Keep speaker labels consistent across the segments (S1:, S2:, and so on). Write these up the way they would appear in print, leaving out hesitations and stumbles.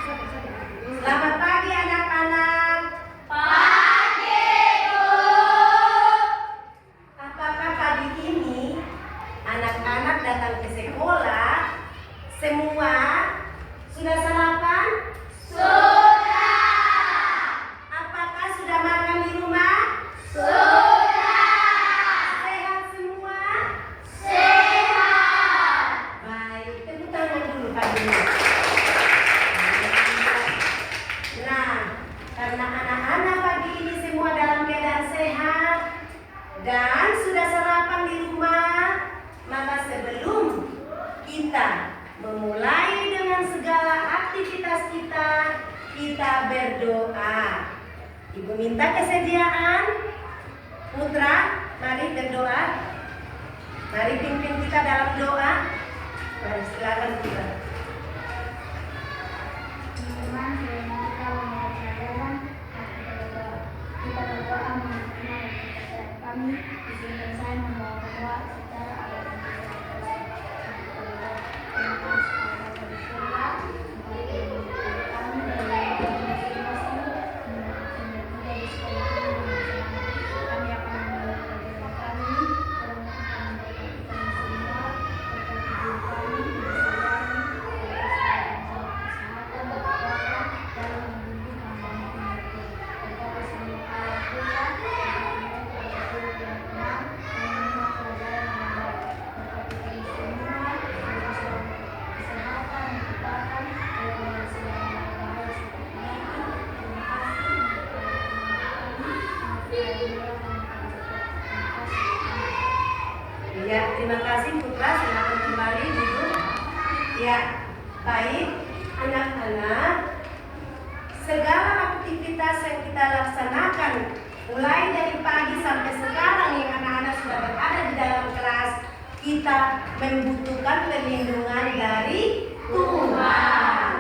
S1: Selamat pagi anak-anak.
S2: Pagi, Bu.
S1: Apakah pagi ini anak-anak datang ke sekolah? Semua sudah sarapan?
S2: Sudah.
S1: Apakah sudah makan di rumah?
S2: Sudah.
S1: Sehat semua?
S2: Sehat.
S1: Baik, tepuk tangan dulu pagi ini. Nah, karena anak-anak pagi ini semua dalam keadaan sehat dan sudah sarapan di rumah, maka sebelum kita memulai dengan segala aktivitas kita, kita berdoa. Ibu minta kesediaan. Putra, mari berdoa. Mari pimpin kita dalam doa. Mari silakan Putra.
S2: Kita berdoa mengenai kami, izinkan saya membawa doa secara adat dan
S1: Ya, terima kasih Putra, silakan kembali duduk. Ya, baik anak-anak, segala aktivitas yang kita laksanakan mulai dari pagi sampai sekarang yang anak-anak sudah berada di dalam kelas, kita membutuhkan perlindungan dari Tuhan.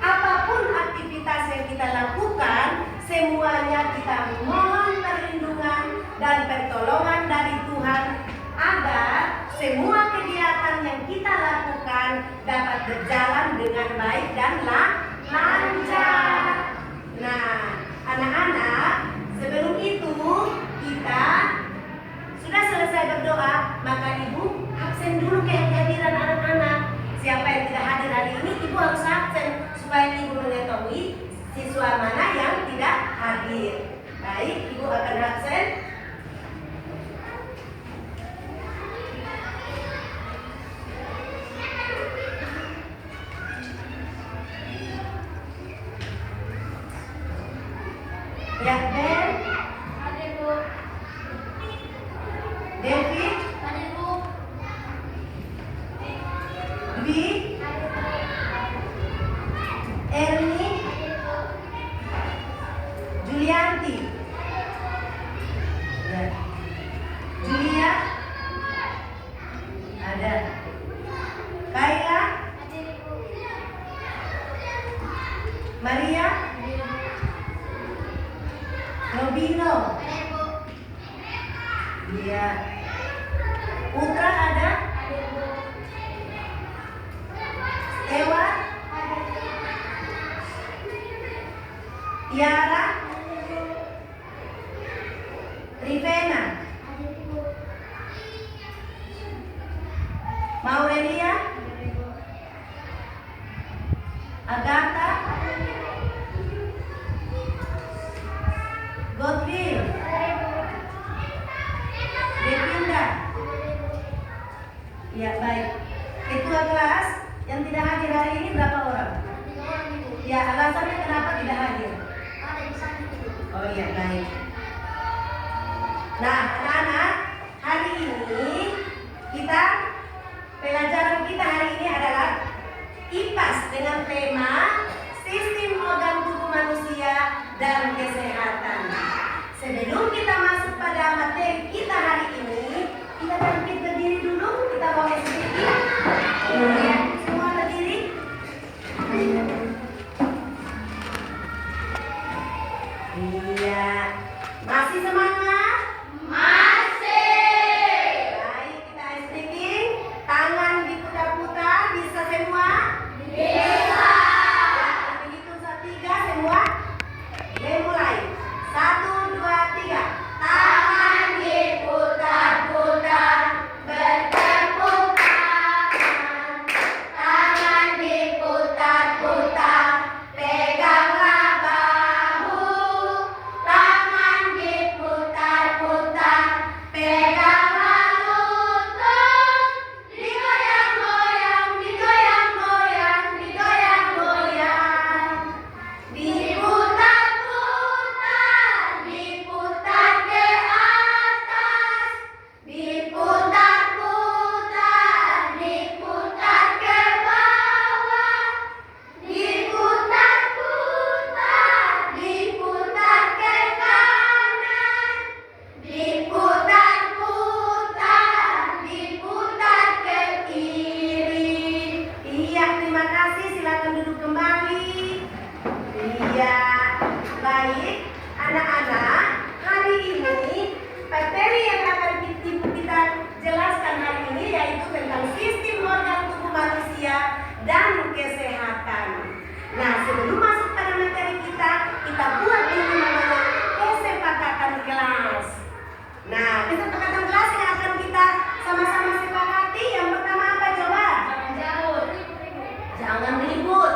S1: Apapun aktivitas yang kita lakukan, semuanya kita mohon perlindungan dan pertolongan dari Tuhan agar semua kegiatan yang kita lakukan dapat berjalan dengan baik dan lancar. Nah, anak-anak, sebelum itu kita sudah selesai berdoa, maka Ibu absen dulu kehadiran anak-anak. Siapa yang tidak hadir hari ini, Ibu harus absen supaya Ibu mengetahui siswa mana yang tidak hadir. Baik, Ibu akan absen. Ya, Ben,
S2: Hadir, Bu.
S1: David,
S2: Hadir, Bu.
S1: Dwi,
S2: Hadir, Bu.
S1: Erni,
S2: Hadir, Bu.
S1: Julianti, ya. Julia, ada. Kayla,
S2: Hadir, Bu.
S1: Maria,
S2: Hadir, Bu.
S1: Robino,
S2: Hadir, Bu.
S1: iya. Putra ada,
S2: Hadir, Bu.
S1: Ewa,
S2: Hadir, Bu.
S1: Tiara,
S2: Hadir, Bu.
S1: Rivena,
S2: Hadir, Bu.
S1: Maurelia,
S2: Hadir, Bu.
S1: Agatha,
S2: Hadir, Bu.
S1: Godwin,
S2: Hadir, Bu.
S1: Devinda.
S2: Hadir, Bu.
S1: Ya, baik. Ketua kelas yang tidak hadir hari ini berapa orang?
S2: Tiga orang, Ibu.
S1: Ya, alasannya kenapa tidak hadir?
S2: Ada di sana, Ibu.
S1: Oh iya, baik. Nah, anak-anak, hari ini kita pelajaran kita hari ini adalah IPAS dengan tema Sistem Organ Tubuh Manusia dan Kesehatan. Sebelum kita masuk pada materi kita hari ini, kita bangkit berdiri dulu, kita bawa sedikit. Ya, semua berdiri. Iya, masih semangat?
S2: Masih.
S1: Baik, kita stretching, tangan diputar-putar, bisa Jangan ribut.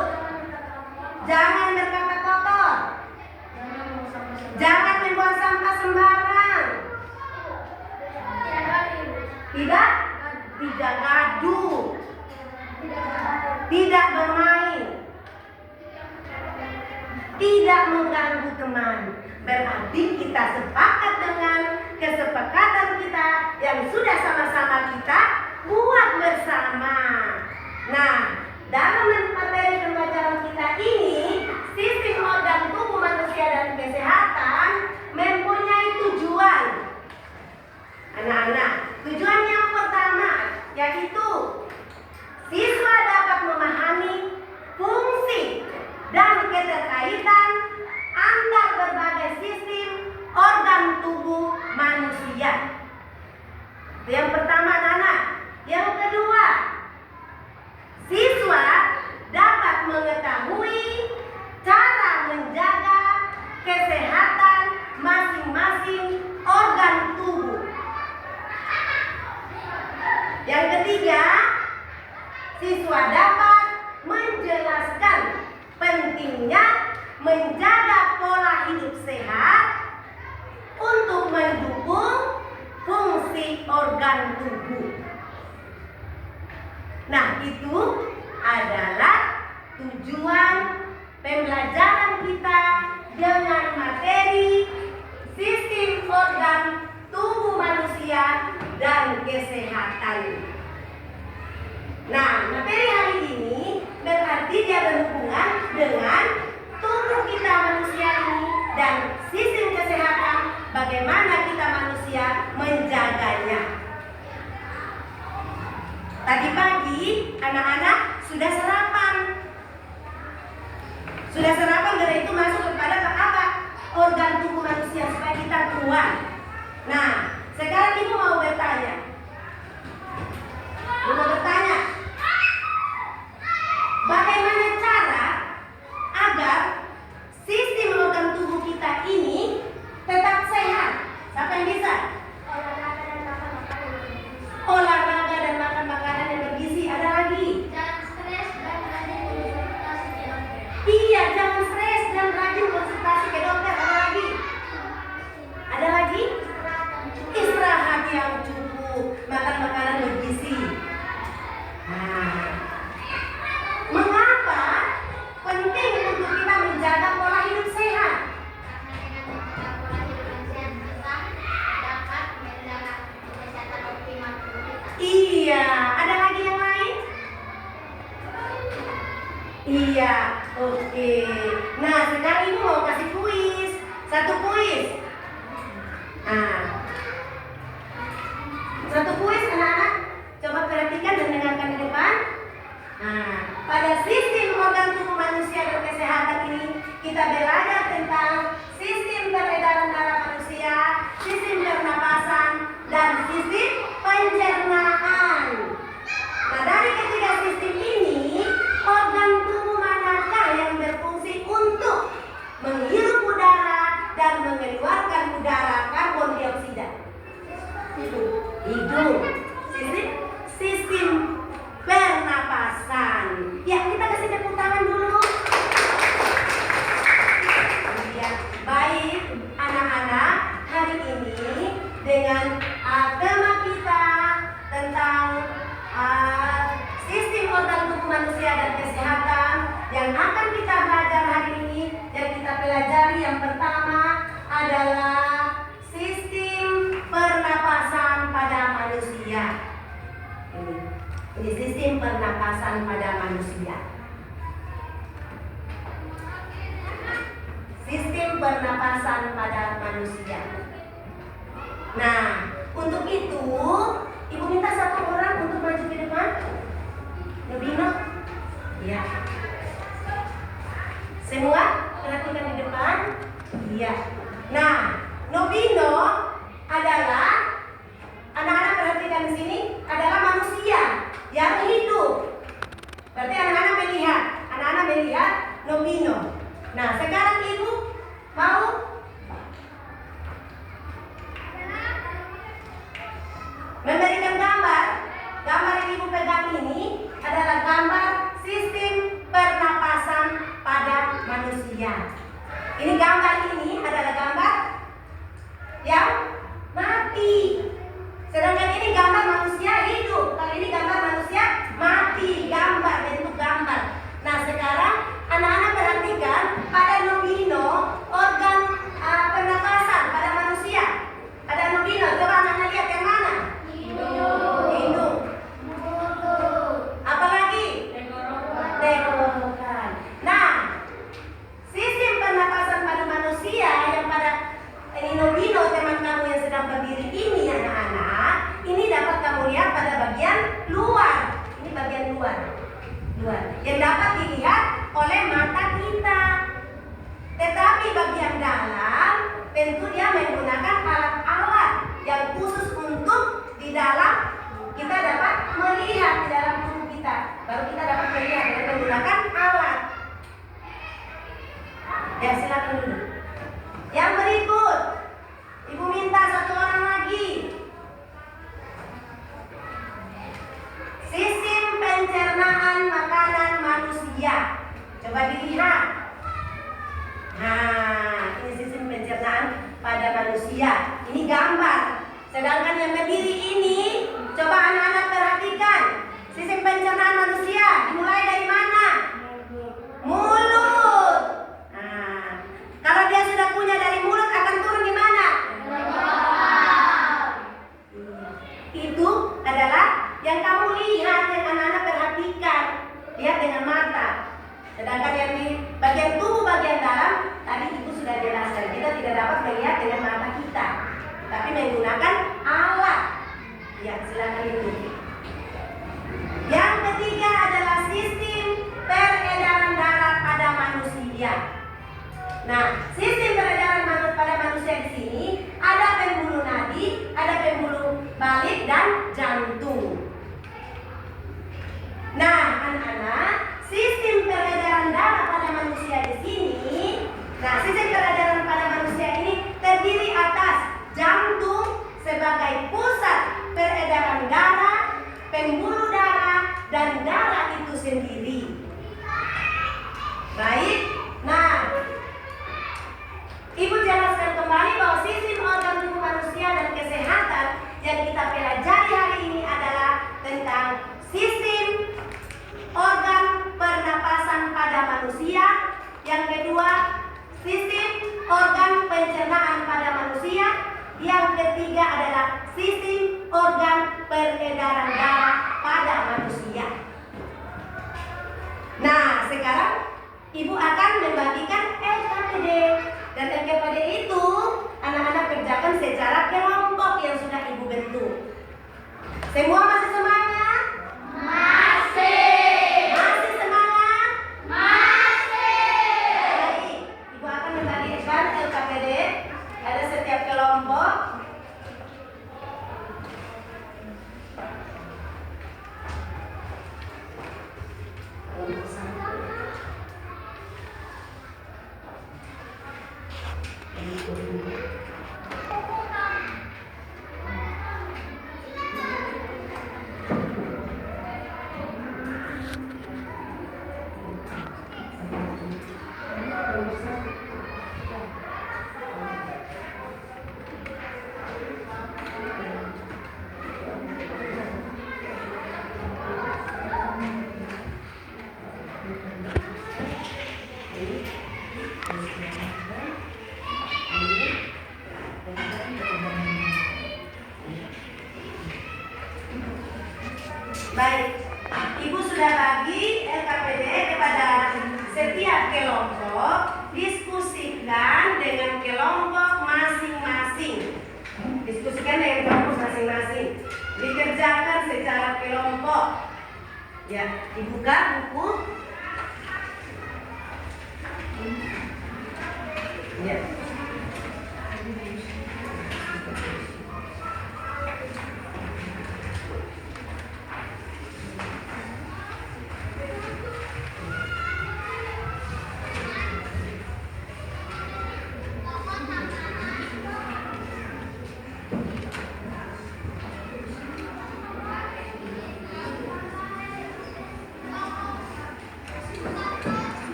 S1: Jangan berkata kotor. Jangan membuang sampah sembarang. Tidak gaduh. Tidak bermain. Tidak mengganggu teman. Berarti kita sepakat dengan kesepakatan kita yang sudah sama-sama kita buat bersama. Nah, dalam materi pembelajaran kita ini, sistem organ tubuh manusia dan kesehatan mempunyai tujuan. Anak-anak, tujuan yang pertama yaitu siswa dapat memahami fungsi dan keterkaitan antar berbagai sistem organ tubuh manusia. Yang pertama, anak-anak. Yang kedua, siswa dapat mengetahui cara menjaga kesehatan masing-masing organ tubuh. Yang ketiga, siswa dapat menjelaskan pentingnya menjaga pola hidup sehat untuk mendukung fungsi organ tubuh. Nah, itu adalah tujuan pembelajaran kita dengan materi sistem organ tubuh manusia dan kesehatan. Nah, materi hari ini berarti dia berhubungan dengan tubuh kita manusia ini dan sistem kesehatan, bagaimana kita manusia menjaganya. Tadi pagi anak-anak sudah sarapan. Sudah sarapan, dari itu masuk kepada apa? Organ tubuh manusia supaya kita kuat. Nah, sekarang ibu mau bertanya. Bagaimana cara agar sistem organ tubuh kita ini tetap sehat? Siapa yang bisa? Olahraga dan makan makanan yang bergizi. Ada lagi? Iya, jangan stres dan rajin konsultasi ke dokter. Ada lagi? Ada lagi? Istirahat yang cukup, makan makanan bergizi. Nah, mengapa penting untuk kita menjaga pola hidup sehat? Iya, ada lagi yang lain? Iya, oke. Nah, sekarang ibu mau kasih kuis. Satu kuis. Nah, satu kuis anak-anak. Coba perhatikan dan dengarkan di depan. Nah, pada sistem organ tubuh manusia dan kesehatan ini kita belajar tentang sistem peredaran darah manusia, sistem pernapasan, dan sistem pencernaan. Nah, dari ketiga sistem ini, organ tubuh manakah yang berfungsi untuk menghirup udara dan mengeluarkan udara karbon dioksida? Hidung. Sistem pernapasan. Ya, kita kasih tepuk tangan dulu. Ya, baik anak-anak, hari ini dengan tema kita tentang sistem organ tubuh manusia dan kesehatan yang akan kita belajar hari ini, yang kita pelajari yang pertama adalah sistem pernapasan pada manusia. Ini sistem pernapasan pada manusia. Sistem pernapasan pada manusia. Nah, untuk itu ibu minta satu orang untuk maju ke depan. Nobino? Iya. Semua perhatikan di depan. Iya. Nah, Nobino adalah, anak-anak perhatikan di sini, adalah manusia yang hidup. Berarti anak-anak melihat Nobino. Nah, sekarang ibu mau memberikan gambar. Gambar yang ibu pegang ini adalah gambar sistem manusia. Ini gambar ini adalah gambar yang mati. Sedangkan ini gambar manusia hidup. Kalau ini gambar manusia mati, gambar, bentuk gambar. Nah sekarang anak-anak perhatikan pada nomino organ pernapasan pada manusia. Ada nomino, coba anak-anak lihat yang mana? Hidung. Apalagi? Tenggorokan. Nah, sistem pernapasan pada manusia yang pada nomino teman kamu yang sedang berdiri ini anak-anak, ini dapat kamu lihat pada bagian luar. Ini bagian luar. Yang dapat dilihat oleh mata kita. Tetapi bagian dalam tentu dia menggunakan alat-alat yang khusus untuk di dalam kita dapat melihat di dalam tubuh kita. Baru kita dapat melihat dengan menggunakan alat. Ya silakan dulu. Yang berikut, Ibu minta satu orang lagi. Sistem pencernaan makanan manusia. Coba dilihat. Nah, ini sistem pencernaan pada manusia. Ini gambar. Sedangkan yang berdiri ini, coba anak-anak perhatikan. Sistem pencernaan manusia dimulai dari mana? Mulut. Nah, kalau dia sudah punya dari mulut akan turun di mana? Itu adalah yang kamu lihat, yang anak-anak perhatikan. Lihat dengan mata. Sedangkan yang di bagian tubuh bagian dalam tadi Ibu sudah jelaskan, kita tidak dapat melihat dengan mata kita, tapi menggunakan alat. Ya, silakan Ibu. Yang ketiga adalah sistem peredaran darah pada manusia. Nah, sistem peredaran pada manusia di sini ada pembuluh nadi, ada pembuluh balik dan jantung. Nah, anak-anak, sistem peredaran darah pada manusia di sini, nah sistem peredaran pada manusia ini terdiri atas jantung sebagai pusat peredaran darah, pembuluh darah, dan darah itu sendiri. Baik, nah Ibu jelaskan kembali bahwa sistem organ tubuh manusia dan kesehatan yang kita pelajari hari ini adalah tentang sistem organ pernapasan pada manusia. Yang kedua, sistem organ pencernaan pada manusia. Yang ketiga adalah sistem organ peredaran darah pada manusia. Nah, sekarang Ibu akan membagikan LKPD. Dan LKPD itu anak-anak kerjakan secara kelompok yang sudah Ibu bentuk. Semua masih semangat? Masih semangat? Baik, Ibu akan membagikan LKPD pada setiap kelompok. Baik, Ibu sudah bagi LKPD kepada setiap kelompok. Diskusikan dengan kelompok masing-masing. Diskusikan dengan kelompok masing-masing. Dikerjakan secara kelompok. Ya, dibuka buku. Ya.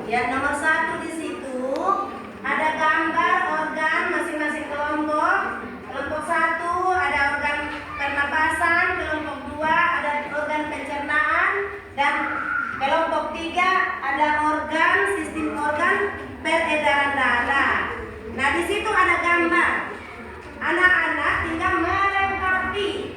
S1: Ya, nomor 1 di situ ada gambar organ masing-masing kelompok. Kelompok 1 ada organ pernapasan, kelompok 2 ada organ pencernaan, dan kelompok 3 ada organ sistem organ peredaran darah. Nah, di situ ada gambar. Anak-anak tinggal melengkapi.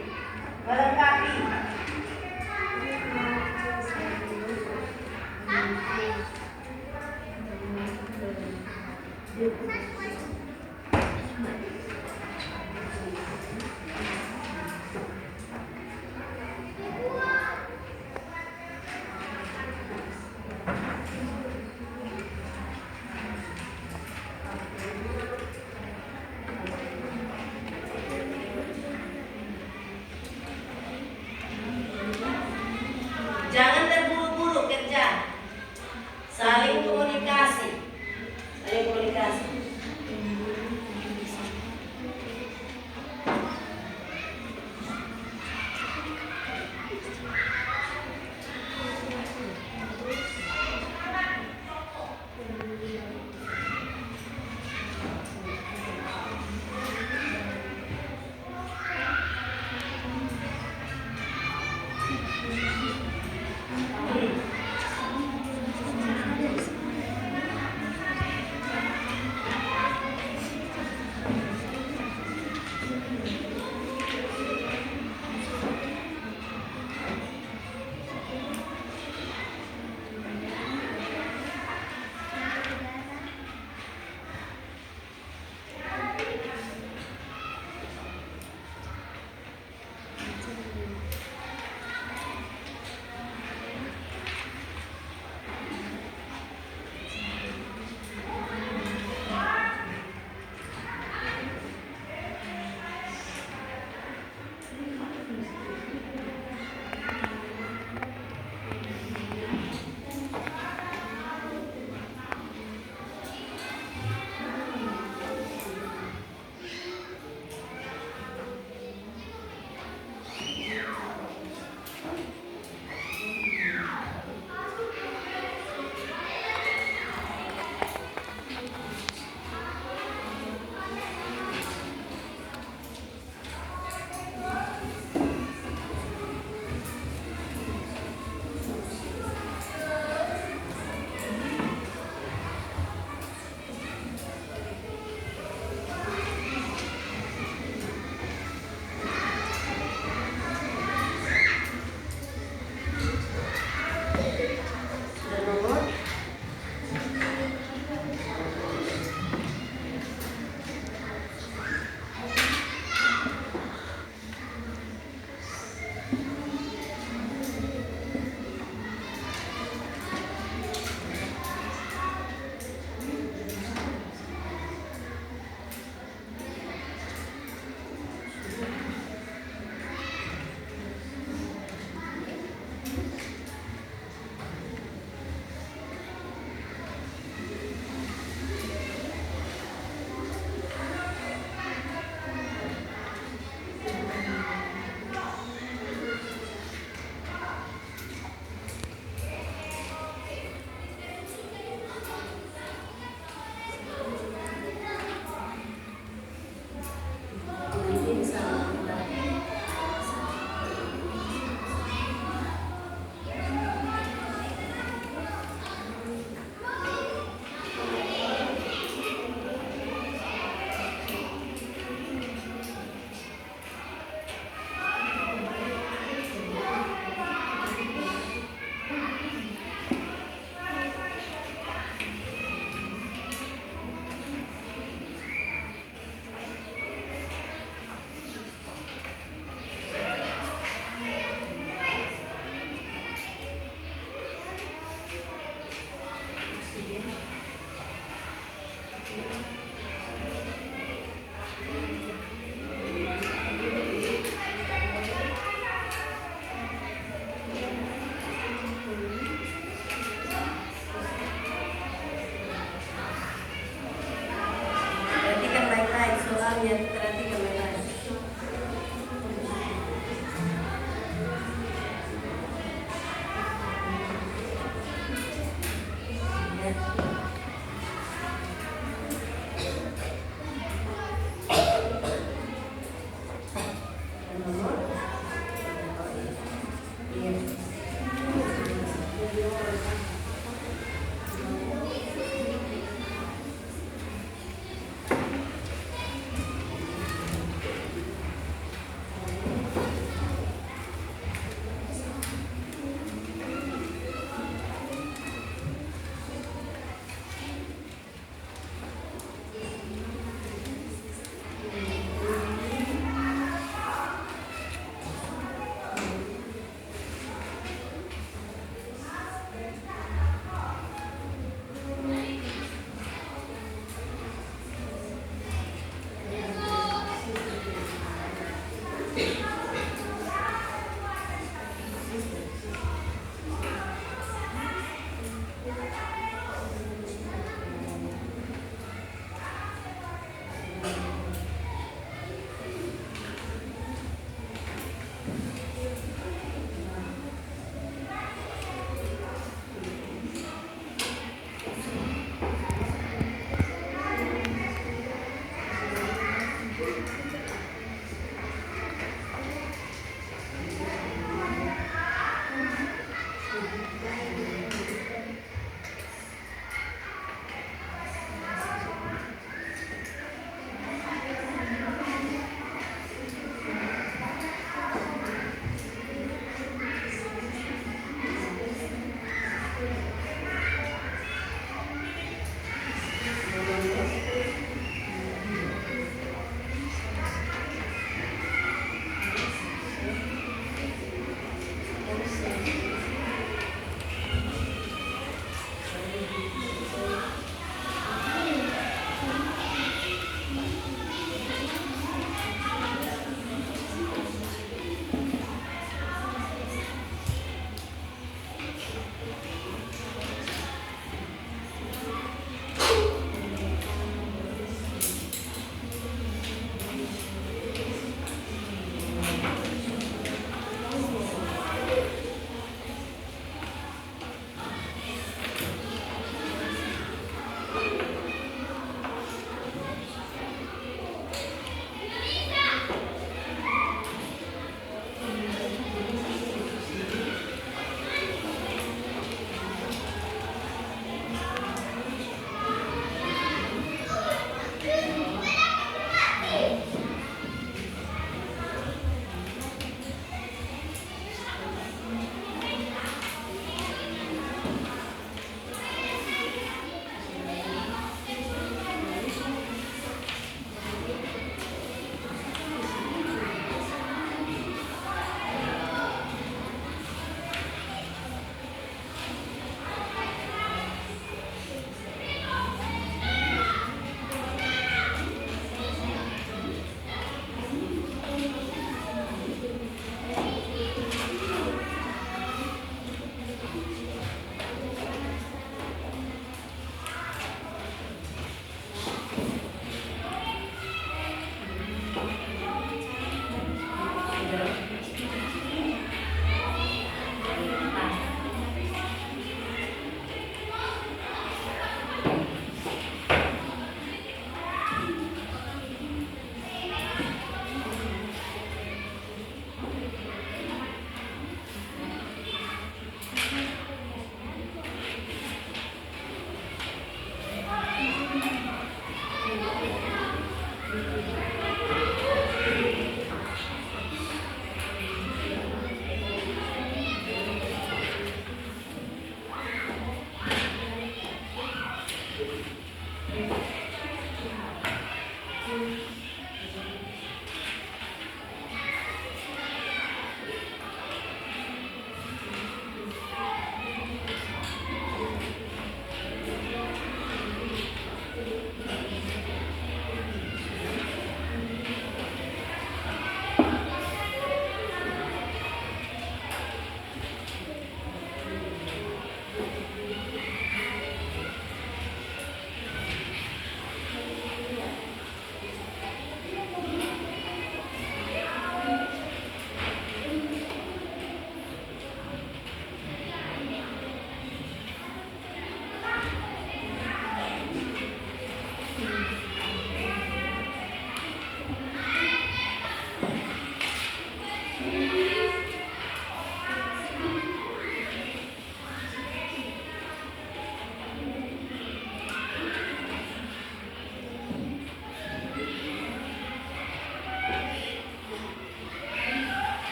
S1: Nomor? Iya.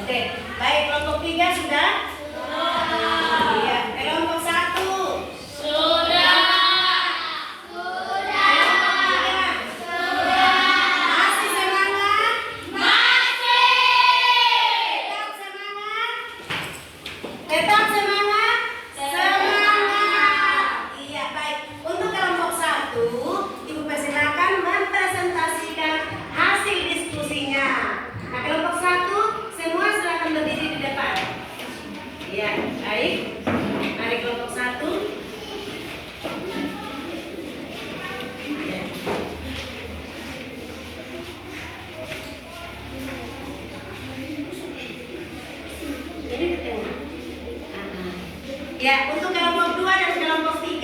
S1: Oke, baik kelompok 3 sudah? Iya, kelompok 1. Masih semangat? Tetap semangat? Semangat. Iya, baik. Untuk kelompok 1, Ibu persilakan mempresentasikan hasil diskusinya. Nah, kelompok 1 semua silakan berdiri di depan. Ya, untuk kelompok 2 dan kelompok 3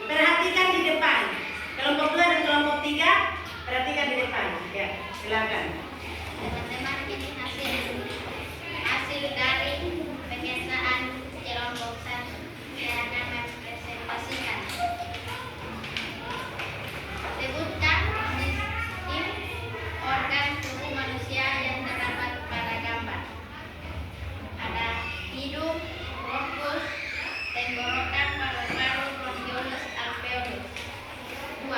S1: perhatikan di depan. Kelompok 2 dan kelompok 3 perhatikan di depan. Ya, silakan.
S2: Teman-teman, ini hasil dari pemeriksaan kelompok 1. Saya akan mempresentasikan. Sebutkan sistem organ tubuh manusia yang terdapat pada gambar. Ada hidung, bronkus, tenggorokan, paru-paru, bronkiolus, alveolus. 2.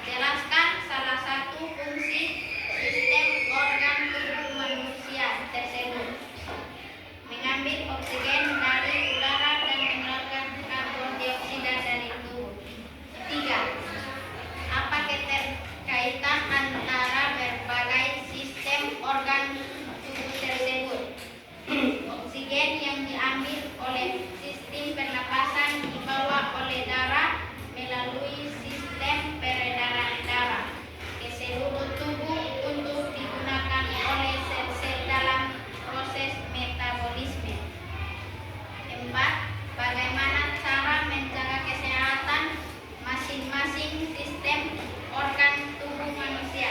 S2: Jelaskan salah satu fungsi sistem organ tubuh manusia tersebut. Mengambil oksigen dari udara dan mengeluarkan karbon dioksida dari tubuh. 3. Apa keterkaitan antara berbagai sistem organ tubuh tersebut? Oksigen yang diambil oleh sistem pernapasan dibawa oleh darah melalui sistem peredaran darah ke seluruh tubuh untuk digunakan oleh sel-sel dalam proses metabolisme. 4. Bagaimana cara menjaga kesehatan masing-masing sistem organ tubuh manusia?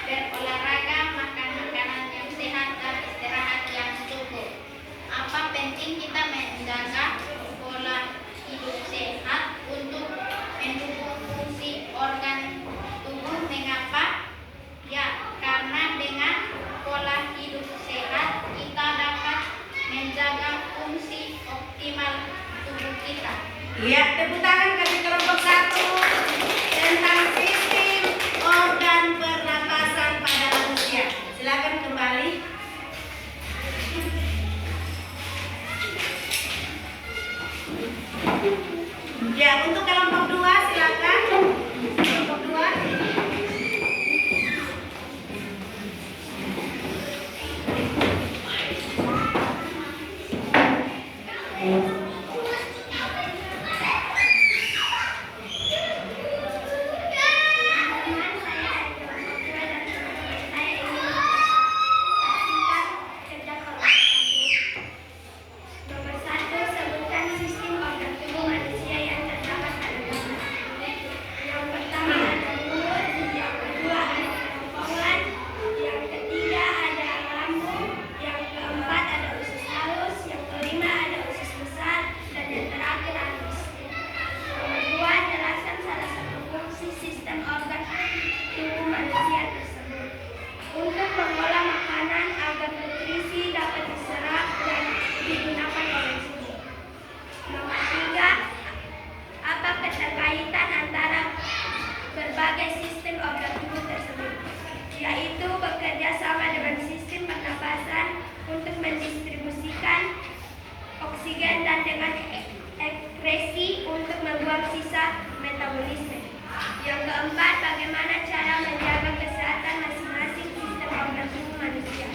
S2: Berolahraga, makan makanan yang sehat, dan istirahat yang cukup. Apa penting kita menjaga pola hidup sehat untuk mendukung fungsi organ tubuh? Mengapa? Ya, karena dengan pola hidup sehat kita dapat menjaga fungsi optimal tubuh kita.
S1: Ya, tepuk tangan kasih kelompok 1 tentang sistem organ pernapasan pada manusia. Silakan kembali. Ya, untuk kelompok 2 silakan. Kelompok 2.
S2: Nomor 1, sebutkan sistem organ tubuh manusia yang terdapat pada gambar. Yang pertama ada mulut, yang kedua ada kerongkongan, yang ketiga ada lambung, yang keempat ada usus halus, yang kelima ada usus besar, dan yang terakhir anus. Nomor 2, jelaskan salah satu fungsi sistem organ tubuh manusia tersebut. Untuk mengolah makanan agar nutrisi dapat diserap dan digunakan oleh tubuh. Nomor 3, apa keterkaitan antara berbagai sistem organ tubuh tersebut? Yaitu bekerja sama dengan sistem pernapasan untuk mendistribusikan oksigen dan dengan ekskresi untuk membuang sisa metabolisme. Yang keempat, bagaimana cara menjaga kesehatan masing-masing sistem organ tubuh manusia?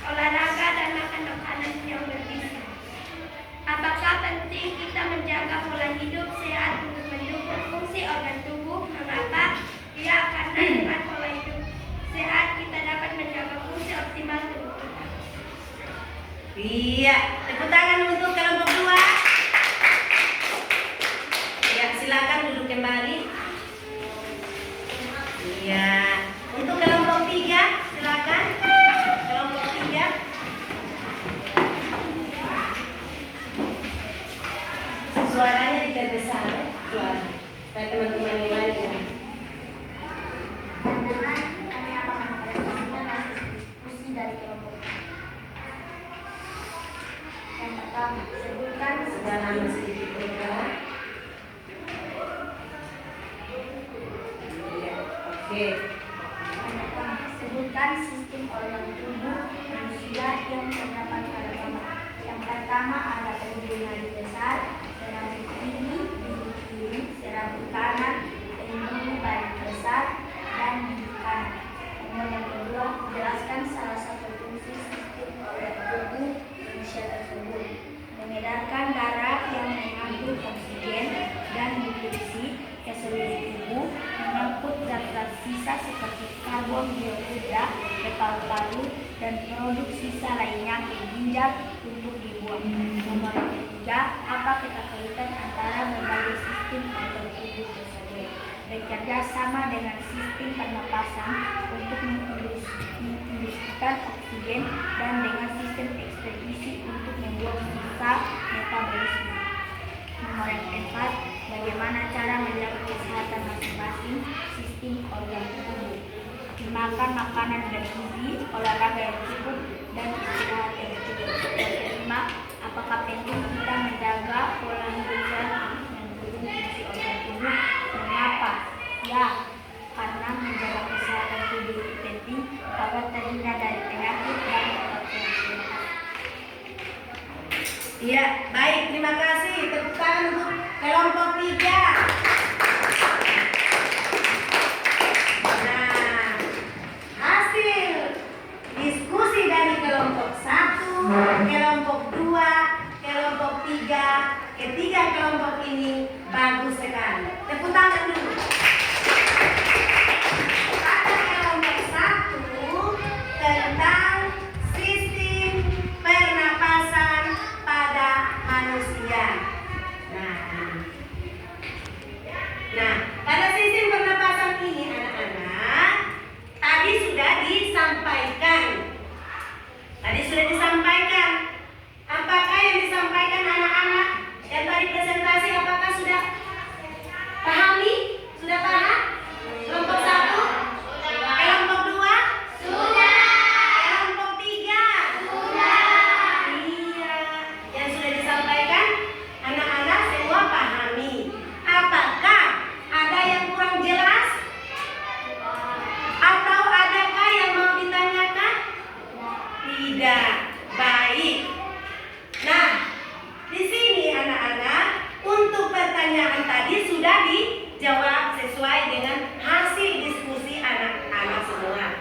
S2: Olahraga dan makan makanan yang bergizi. Apakah penting kita menjaga pola hidup sehat untuk mendukung fungsi organ tubuh? Mengapa? Ya, karena dengan pola hidup sehat kita dapat menjaga fungsi optimal tubuh kita.
S1: Iya, tepuk tangan untuk kelompok 2. Ya, silakan duduk kembali. Iya, untuk kelompok 3 silakan. Kelompok 3. Suaranya diperbesar, suara. Supaya teman-teman yang lain dengar.
S2: Teman-teman, kami akan mempresentasikan hasil diskusi dari kelompok. Yang pertama, sebutkan
S1: Sudah lama sedikit bergerak. Iya, oke.
S2: Yang pertama, sebutkan sistem organ tubuh manusia yang terdapat pada gambar. Yang pertama ada pembuluh nadi besar, serabut tinggi, bibir kiri, serabut kanan, pembuluh badan besar, dan bibir kanan. Kemudian yang kedua, jelaskan salah satu fungsi sistem organ tubuh manusia tersebut. Mengedarkan darah yang mengandung oksigen dan nutrisi ke seluruh tubuh, mengangkut zat-zat sisa seperti karbon dioksida ke paru-paru dan produk sisa lainnya ke ginjal untuk dibuang. Nomor ketiga, apa apa keterkaitan antara berbagai sistem organ tubuh tersebut. Bekerja sama dengan sistem pernapasan untuk mengindustrikan oksigen dan dengan sistem ekspedisi untuk membuang sisa metabolisme. Nomor yang keempat, bagaimana cara menjaga kesehatan masing-masing sistem organ tubuh. Makan makanan bergizi, olahraga yang cukup, dan istirahat yang cukup. Yang kelima, apakah penting kita menjaga pola hidup sehat untuk mendukung fungsi organ tubuh? Mengapa? Ya, karena menjaga kesehatan tubuh itu penting agar terhindar dari penyakit dan tetap sehat.
S1: Iya, baik, terima kasih. Tepuk tangan untuk kelompok 3. Nah, hasil diskusi dari kelompok 1, kelompok 2, kelompok 3, ketiga kelompok ini bagus sekali. Tepuk tangan dulu. Pada kelompok 1 tentang sistem pernapasan pada manusia. Nah, pada sistem pernapasan ini anak-anak tadi sudah disampaikan. Apakah yang disampaikan anak-anak yang tadi presentasi apakah sudah pahami? Sudah paham? Kelompok 1? Kelompok 2?
S2: Sudah.
S1: Kelompok 3?
S2: Sudah.
S1: Iya, yang sudah disampaikan anak-anak semua pahami. Apakah ada yang kurang jelas? Atau adakah yang mau ditanyakan? Tidak. Baik. Nah, di sini anak-anak untuk pertanyaan tadi sudah dijawab sesuai dengan hasil diskusi anak-anak semua.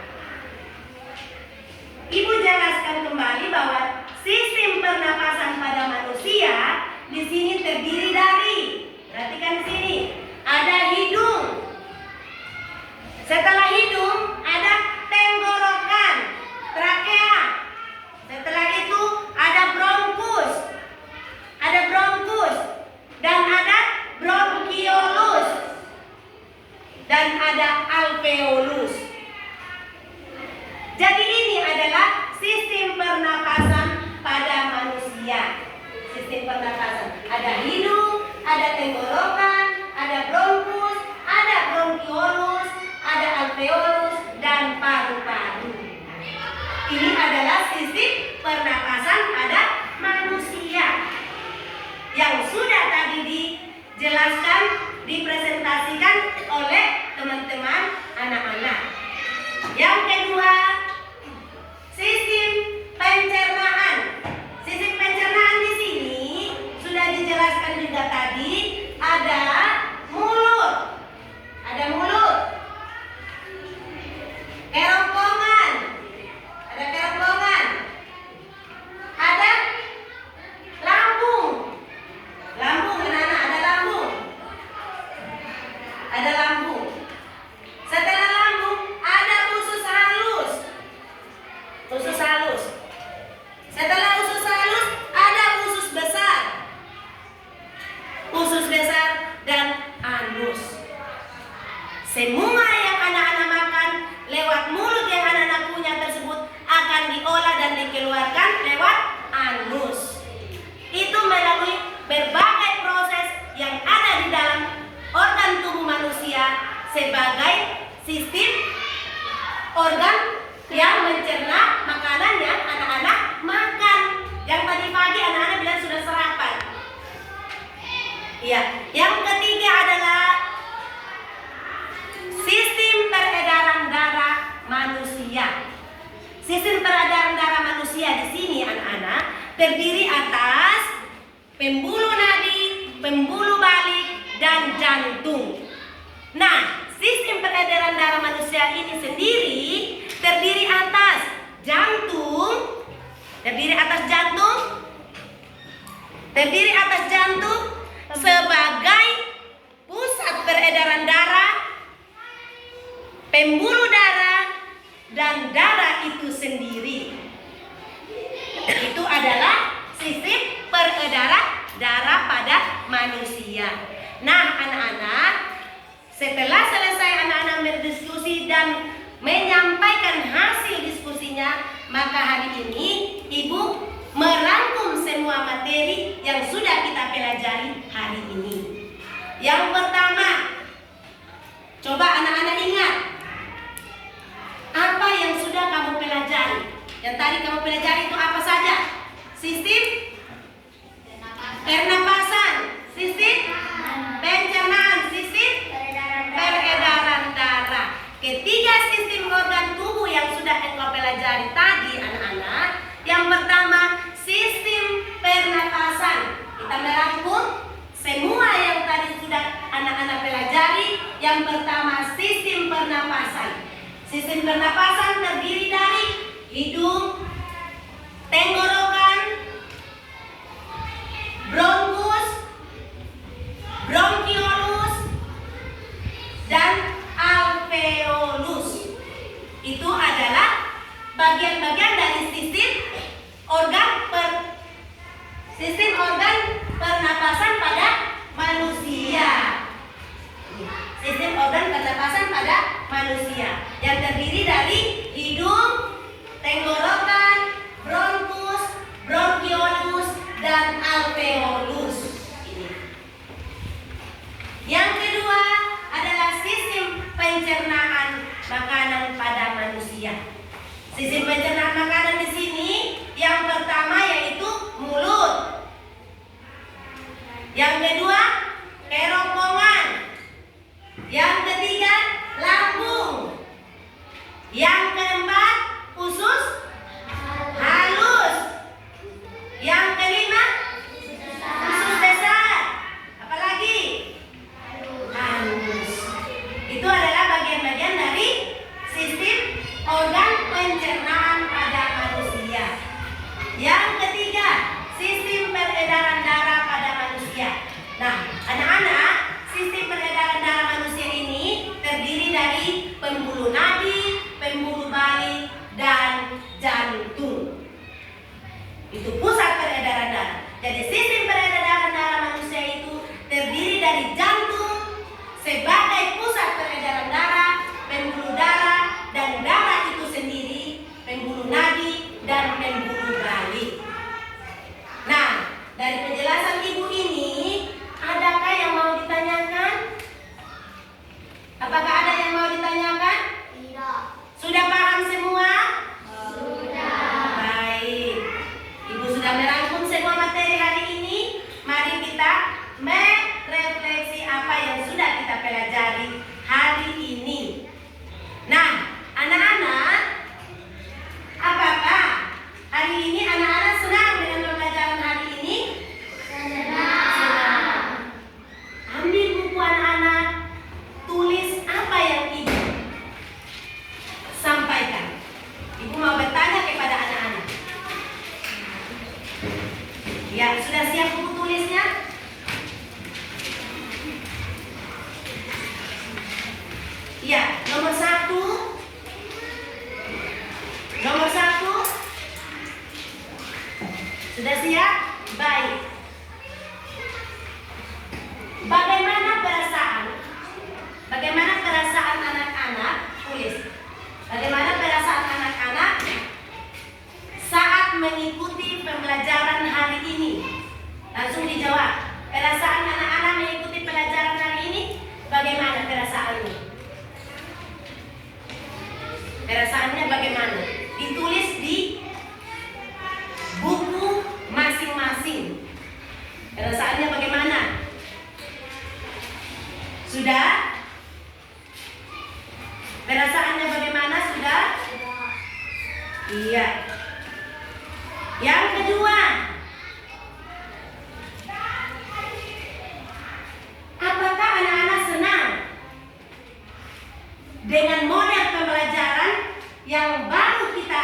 S1: Ibu jelaskan kembali bahwa sistem pernapasan pada manusia di sini terdiri dari, perhatikan di sini, ada hidung. Setelah hidung ada tenggorokan, trakea. Setelah itu ada bronkus, dan ada bronkiolus, dan ada alveolus. Jadi ini adalah sistem pernapasan pada manusia. Sistem pernapasan ada hidung, ada tenggorokan, ada bronkus, ada bronkiolus, ada alveolus, dan paru-paru. Ini adalah sistem pernapasan pada manusia yang sudah tadi dijelaskan, dipresentasikan oleh teman-teman anak-anak. Yang kedua, sistem pencernaan. Sistem pencernaan di sini sudah dijelaskan juga tadi, ada mulut, kerongkongan, ada lambung, anak-anak, ada lambung. Setelah lambung ada usus halus. Setelah usus halus ada usus besar dan anus. Semua yang anak-anak makan lewat mulut yang anak-anak punya tersebut akan diolah dan dikeluarkan lewat anus. Itu melalui berbagai proses yang ada di dalam organ tubuh manusia sebagai sistem organ yang mencerna makanan yang anak-anak makan. Yang tadi pagi anak-anak bilang sudah sarapan. Iya. Yang ketiga adalah sistem peredaran darah manusia. Sistem peredaran darah manusia di sini anak-anak terdiri atas pembuluh nadi, pembuluh balik, dan jantung. Nah, sistem peredaran darah manusia ini sendiri terdiri atas jantung sebagai pusat peredaran darah, pembuluh darah, dan darah itu sendiri. Itu adalah sistem peredaran darah pada berdiskusi dan menyampaikan hasil diskusinya, maka hari ini Ibu merangkum semua materi yang sudah kita pelajari hari ini. Yang pertama, coba anak-anak ingat apa yang sudah kamu pelajari. Yang tadi kamu pelajari itu apa saja? Sistem pernapasan, sistem pencernaan, sistem peredaran darah. Ketiga sistem organ tubuh yang sudah engkau pelajari tadi anak-anak. Yang pertama, sistem pernapasan. Kita merangkum semua yang tadi sudah anak-anak pelajari. Yang pertama, sistem pernapasan. Sistem pernapasan terdiri dari hidung, tenggorokan, bronkus, bronkiolus, dan alveolus. Itu adalah bagian-bagian dari sistem organ pernapasan pada manusia. Sistem organ pernapasan pada manusia yang terdiri dari hidung, tenggorokan, bronkus, bronkiolus, dan alveolus. Ini. Yang kedua adalah sistem pencernaan makanan pada manusia. Sistem pencernaan makanan di sini yang pertama yaitu mulut. Yang kedua kerongkongan. Yang ketiga lambung. Yang keempat usus halus. Yang kelima usus besar. Apalagi halus. Itu adalah bagian-bagian dari sistem organ pencernaan pada manusia. Yang ketiga, sistem peredaran darah pada manusia. Nah, anak-anak, sistem peredaran darah manusia ini terdiri dari pembuluh nadi, pembuluh balik, dan jantung. Itu pusat peredaran darah. Jadi sistem peredaran darah manusia itu terdiri dari jantung sebagai pusat peredaran darah, pembuluh darah, dan darah itu sendiri, pembuluh nadi, dan pembuluh balik. Nah, dari penjelasan ibu ini, adakah yang mau ditanyakan? Apakah ada yang mau ditanyakan?
S2: Tidak.
S1: Sudah paham semua?
S2: Sudah.
S1: Baik. Ibu sudah merangkum semua materi hari ini. Mari kita merefleksi apa yang sudah kita pelajari hari ini. Nah, anak-anak, apakah hari ini anak-anak senang dengan pembelajaran hari ini? Senang. Ambil buku anak-anak, tulis apa yang ibu sampaikan. Ibu mau bertanya kepada anak-anak. Ya, sudah siap buku tulisnya? Ya, nomor satu. Sudah siap? Baik. Bagaimana perasaan anak-anak? Tulis. Bagaimana perasaan anak-anak saat mengikuti pembelajaran hari ini? Langsung dijawab. Perasaan anak-anak mengikuti pelajaran hari ini, bagaimana perasaannya? Perasaannya bagaimana? Ditulis di buku masing-masing. Perasaannya bagaimana? Sudah? Perasaannya bagaimana? Sudah? Iya. Yang kedua, apakah anak-anak senang dengan model pembelajaran yang baru kita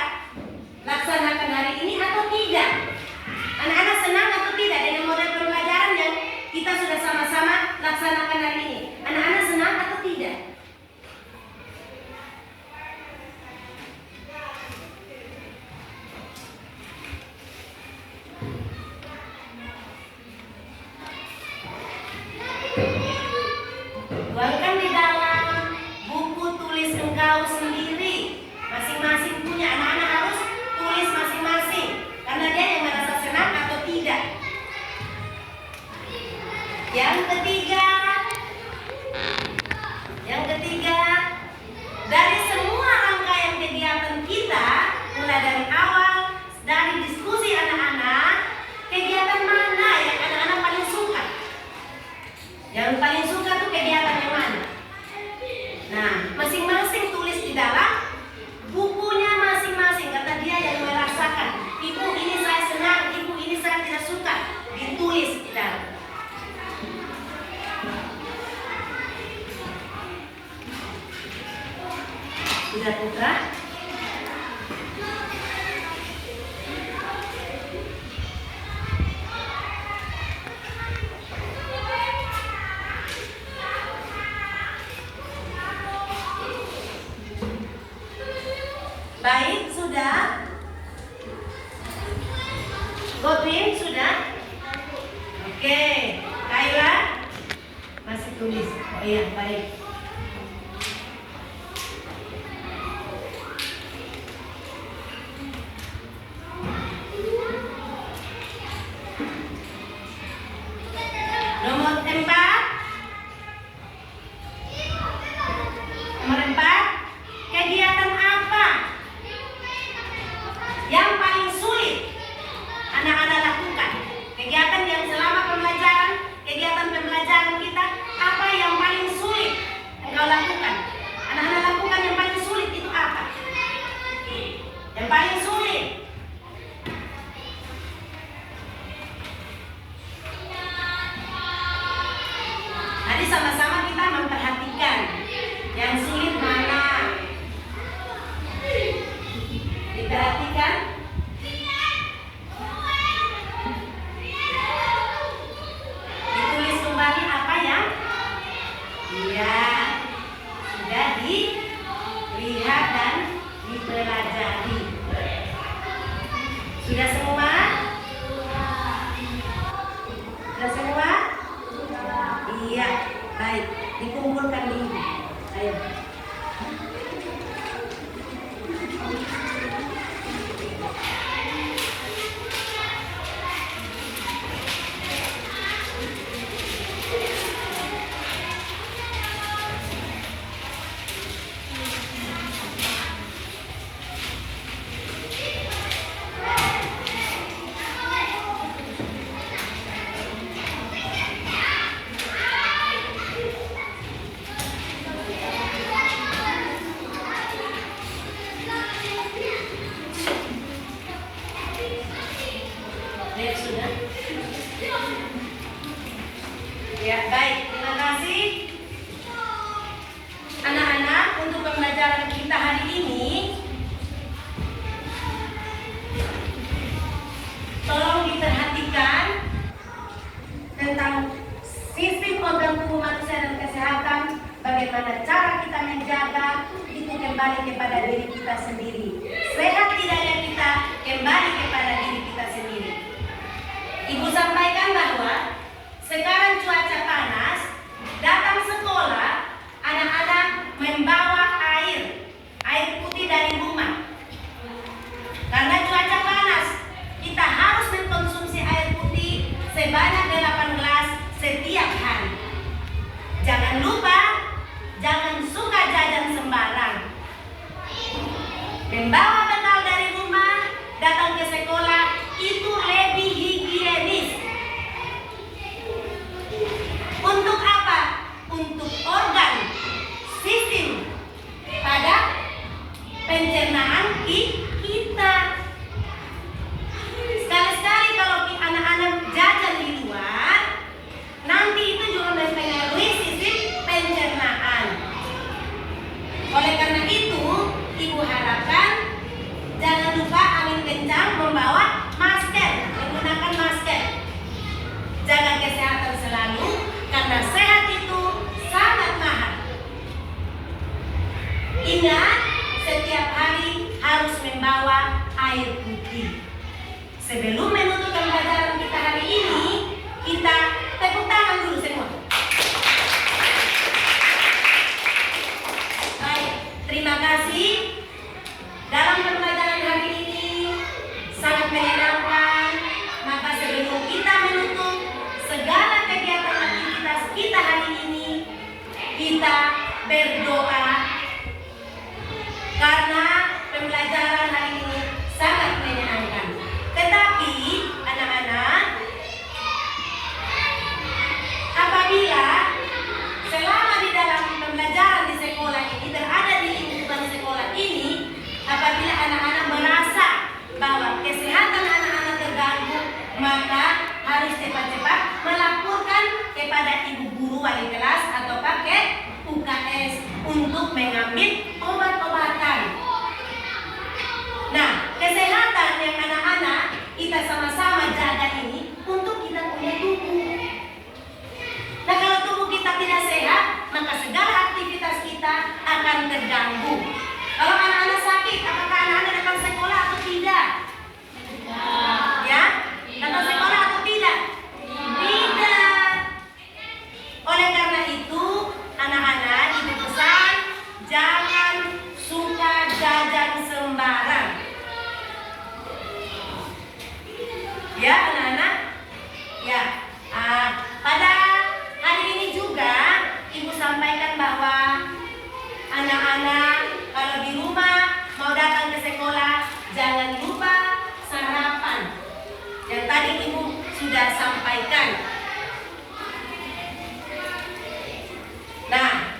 S1: Godwin sudah? Oke, Kayla masih tulis. Oh iya, baik. Nomor 4. Nomor 4, kegiatan apa yang paling sulit anak-anak lakukan? Kegiatan yang selama pembelajaran, kegiatan pembelajaran kita, apa yang paling sulit engkau lakukan? Anak-anak lakukan yang paling sulit itu apa? Yang paling sulit. Tadi sama-sama kita memperhatikan yang sulit mana. Diperhatikan. Ditulis kembali apa yang? Iya, sudah dilihat dan dipelajari. Sudah semua? Sudah semua? Iya, baik. Dikumpulkan dulu. Ayo. Lihat sudah? Ya, baik. Terima kasih anak-anak untuk pembelajaran kita hari ini. Tolong diperhatikan tentang sistem organ tubuh manusia dan kesehatan, bagaimana cara kita menjaga itu kembali kepada diri kita sendiri. Sehat tidaknya kita kembali kepada diri kita sendiri. Ibu sampaikan bahwa sekarang cuaca panas, datang sekolah, anak-anak membawa air putih dari rumah. Karena cuaca panas, kita harus mengkonsumsi air putih sebanyak 8 gelas setiap hari. Jangan lupa, jangan suka jajan sembarang. Membawa bekal dari rumah, datang ke sekolah, itu lebih higienis. Untuk apa? Untuk organ, sistem pada pencernaan kita. Sekali-sekali kalau anak-anak jajan di luar, nanti itu juga mempengaruhi sistem pencernaan. Oleh karena itu, ibu harapkan jangan lupa angin kencang membawa masker, menggunakan masker. Jaga kesehatan selalu, karena sehat itu sangat mahal. Ingat, setiap hari harus membawa air putih. Sebelum menutup pembelajaran kita hari ini, kita tepuk tangan dulu semua. Baik, terima kasih. Dalam pembelajaran hari ini sangat menyenangkan. Maka sebelum kita menutup segala kegiatan aktivitas kita hari ini, kita berdoa. Karena pembelajaran hari ini sangat menyenangkan. Tetapi anak-anak, apabila selama di dalam pembelajaran di sekolah ini, berada di lingkungan sekolah ini, apabila anak-anak merasa bahwa kesehatan anak-anak terganggu, maka harus cepat-cepat melaporkan kepada ibu guru wali kelas atau ke UKS untuk mengambil obat-obatan. Nah, Ya, anak-anak? Ya. Pada hari ini juga Ibu sampaikan bahwa anak-anak kalau di rumah mau datang ke sekolah jangan lupa sarapan. Yang tadi Ibu sudah sampaikan. Nah,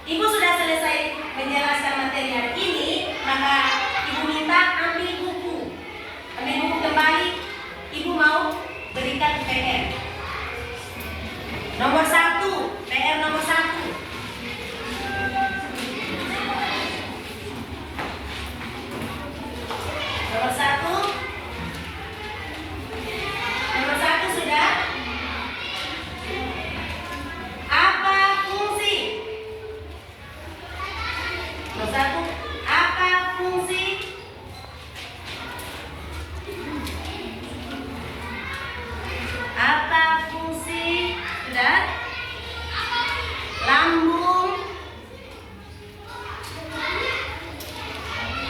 S1: Ibu sudah selesai menjelaskan materi hari ini, maka Ibu minta ambil buku. Ambil buku kembali. Ibu mau berikan PR. Nomor 1, PR nomor 1. Nomor 1. Nomor 1 sudah. Apa fungsi? Nomor 1. Apa fungsi? Apa fungsi? Sudah? Lambung.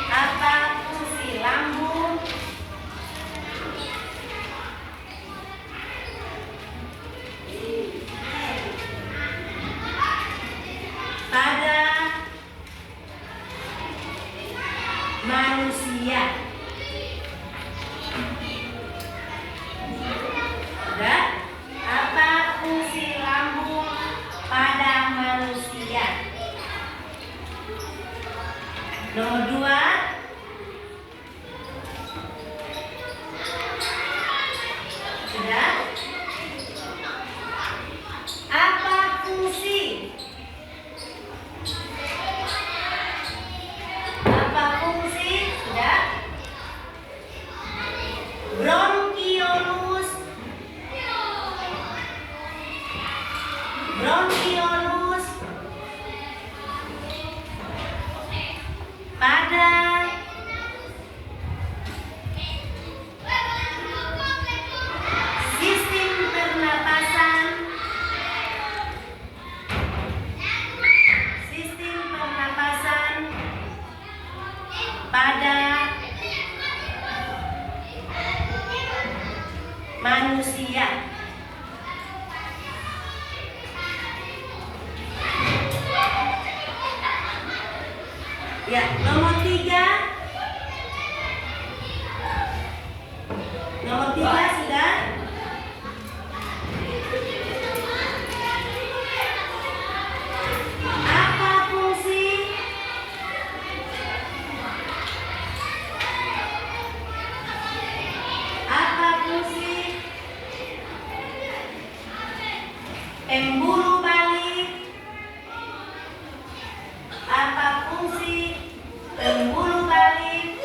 S1: Apa fungsi lambung? Pada manusia. Sudah? Apa fungsi lambung pada manusia? Nomor 2. Sudah? Apa fungsi? Apa fungsi? Sudah? Bronkiolus. Bronkiolus pada sistem pernapasan. Sistem pernapasan pada manusia. Ya, nomor 3. Nomor 3 sudah. Apa fungsi? Apa fungsi? Pembuluh balik. Apa fungsi pembuluh balik?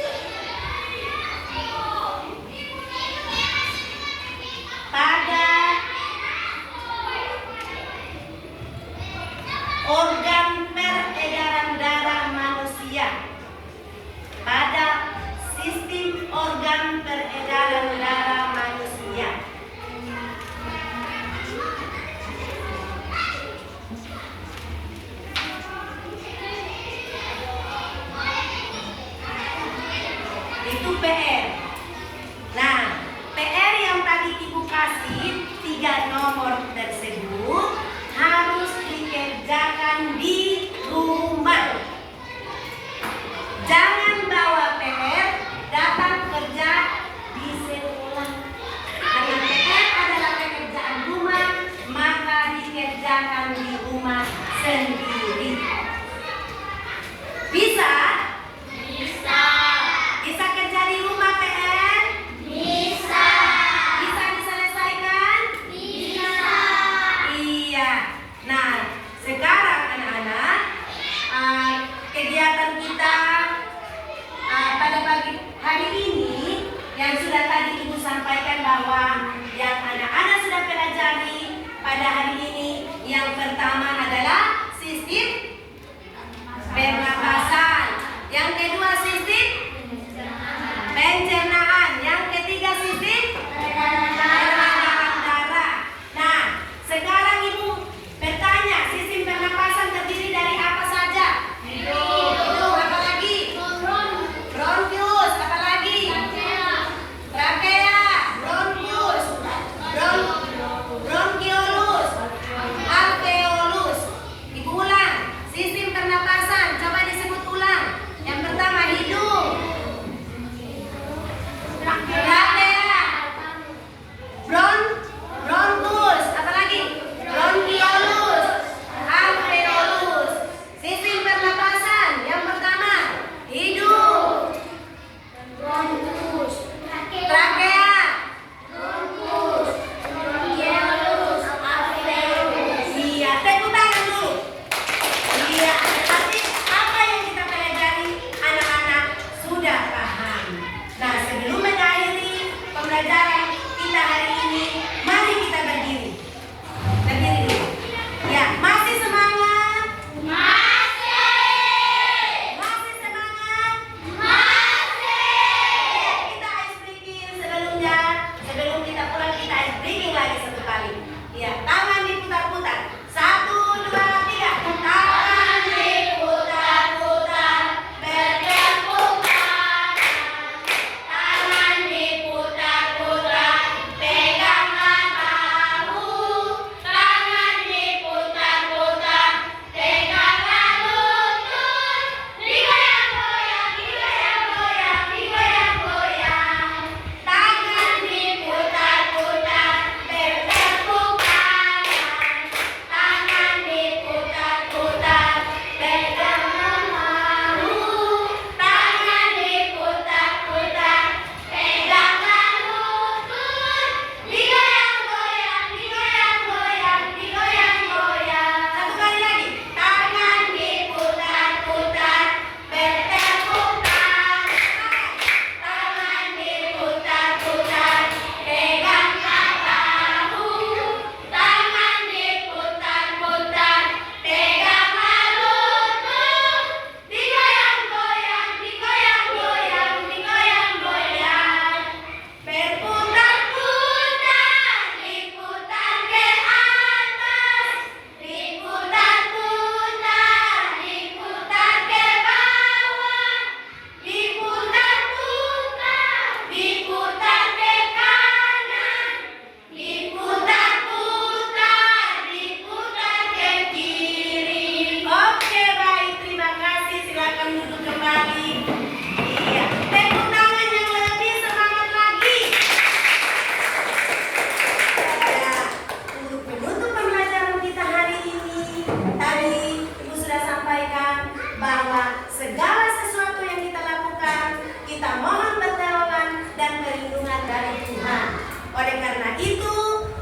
S1: dari Tuhan. Oleh karena itu,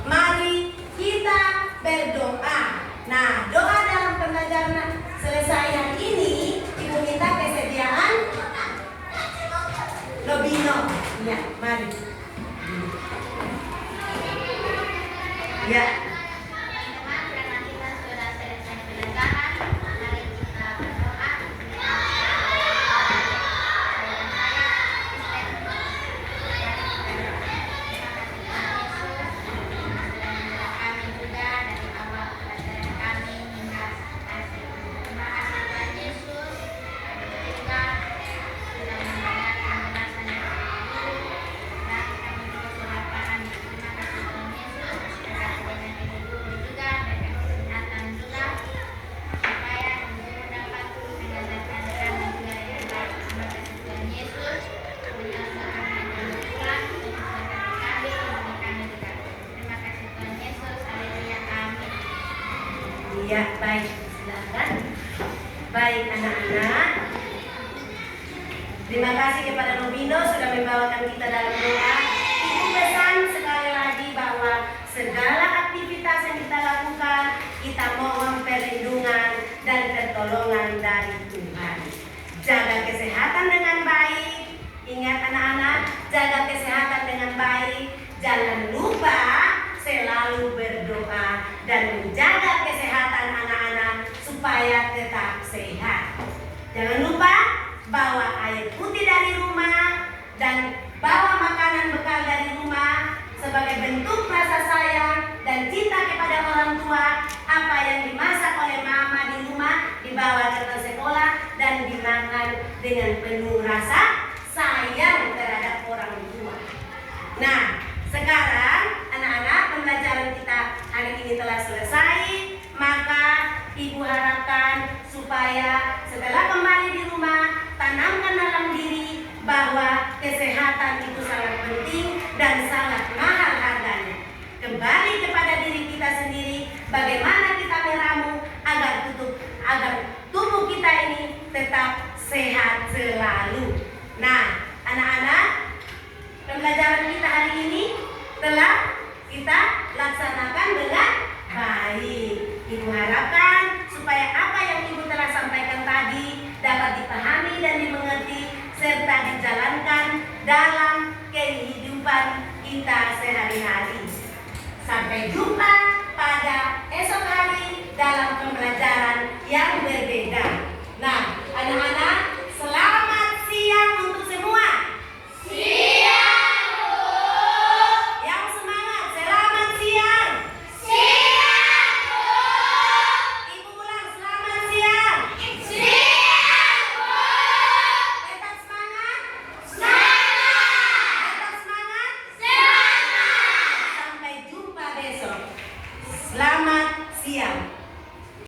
S1: mari kita berdoa. Nah, doa dalam pembelajaran selesai yang ini, Ibu minta kesediaan Lobino. Ya, mari. Ya.
S2: Teman-teman, karena kita sudah selesai pelajaran, mari kita berdoa. Kami juga dari awal pelajaran kami hingga akhir. Terima kasih Tuhan Yesus. Kami juga sudah mendengar penjelasan dari Guru dan kami juga sudah paham. Terima kasih Tuhan Yesus. Berkati dengan Ibu Guru juga, berikan kesehatan juga supaya Ibu Guru dapat mengajarkan kami juga yang baik. Terima kasih Tuhan Yesus. Menyelamatkan kami juga, menyelamatkan kami, menolong kami juga. Terima kasih Tuhan Yesus. Haleluya. Amin.
S1: Iya, baik. Silakan. Baik anak-anak. Terima kasih kepada Lobino sudah membawakan kita dalam doa. Ibu pesan sekali lagi bahwa segala aktivitas yang kita lakukan, kita mohon perlindungan dan pertolongan dari Tuhan. Jaga kesehatan dengan baik. Ingat anak-anak, jaga kesehatan dengan baik. Jangan lupa selalu berdoa dan menjaga kesehatan anak-anak supaya tetap sehat. Jangan lupa bawa air putih dari rumah dan bawa makanan bekal dari rumah sebagai bentuk rasa sayang dan cinta kepada orang tua. Apa yang dimasak oleh mama di rumah dibawa ke sekolah dan dimakan dengan penuh rasa sayang terhadap orang tua. Nah, sekarang anak-anak, pembelajaran kita hari ini telah selesai. Maka Ibu harapkan supaya setelah kembali di rumah, tanamkan dalam diri bahwa kesehatan itu sangat penting dan sangat mahal harganya. Kembali kepada diri kita sendiri, bagaimana kita meramu agar tubuh kita ini tetap sehat selalu. Nah, anak-anak, pembelajaran kita hari ini telah kita laksanakan dengan baik. Ibu harapkan supaya apa yang Ibu telah sampaikan tadi dapat dipahami dan dimengerti serta dijalankan dalam kehidupan kita sehari-hari. Sampai jumpa pada esok hari dalam pembelajaran yang berbeda. Nah, anak-anak